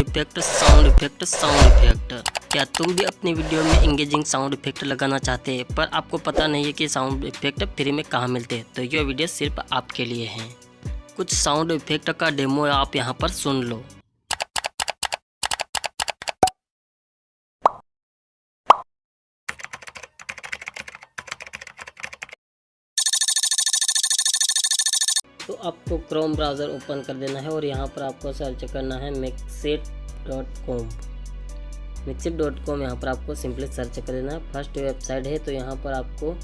Sound effect. क्या तुम भी अपनी वीडियो में एंगेजिंग साउंड इफेक्ट लगाना चाहते हैं पर आपको पता नहीं है कि साउंड इफेक्ट फ्री में कहाँ मिलते हैं? तो यह वीडियो सिर्फ आपके लिए है। कुछ साउंड इफेक्ट का डेमो आप यहाँ पर सुन लो। तो आपको क्रोम ब्राउज़र ओपन कर देना है और यहाँ पर आपको सर्च करना है mixit.com। mixit.com यहाँ पर आपको सिंपली सर्च कर देना है। फर्स्ट वेबसाइट है तो यहाँ पर आपको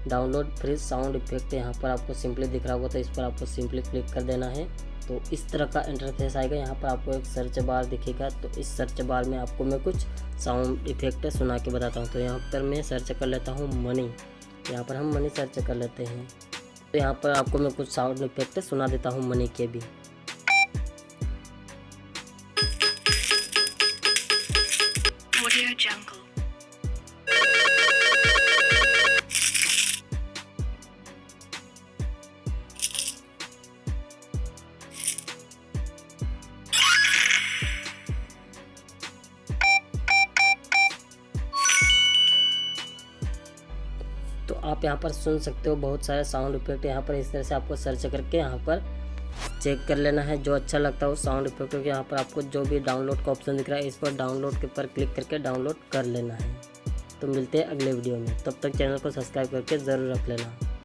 डाउनलोड फ्री साउंड इफेक्ट यहाँ पर आपको सिंपली दिख रहा होगा, तो इस पर आपको सिंपली क्लिक कर देना है। तो इस तरह का इंटरफेस आएगा। यहाँ पर आपको एक सर्च बार दिखेगा, तो इस सर्च बार में आपको मैं कुछ साउंड इफेक्ट सुना के बताता हूँ। तो यहाँ पर मैं सर्च कर लेता हूँ मनी। यहाँ पर हम मनी सर्च कर लेते हैं। तो यहाँ पर आपको मैं कुछ साउंड इफेक्ट सुना देता हूँ मनी के भी। Audio Jungle। तो आप यहाँ पर सुन सकते हो बहुत सारे साउंड इफेक्ट। यहाँ पर इस तरह से आपको सर्च करके यहाँ पर चेक कर लेना है। जो अच्छा लगता है वो साउंड इफेक्ट को यहाँ पर आपको जो भी डाउनलोड का ऑप्शन दिख रहा है इस पर डाउनलोड के पर क्लिक करके डाउनलोड कर लेना है। तो मिलते हैं अगले वीडियो में, तब तक चैनल को सब्सक्राइब करके ज़रूर रख लेना।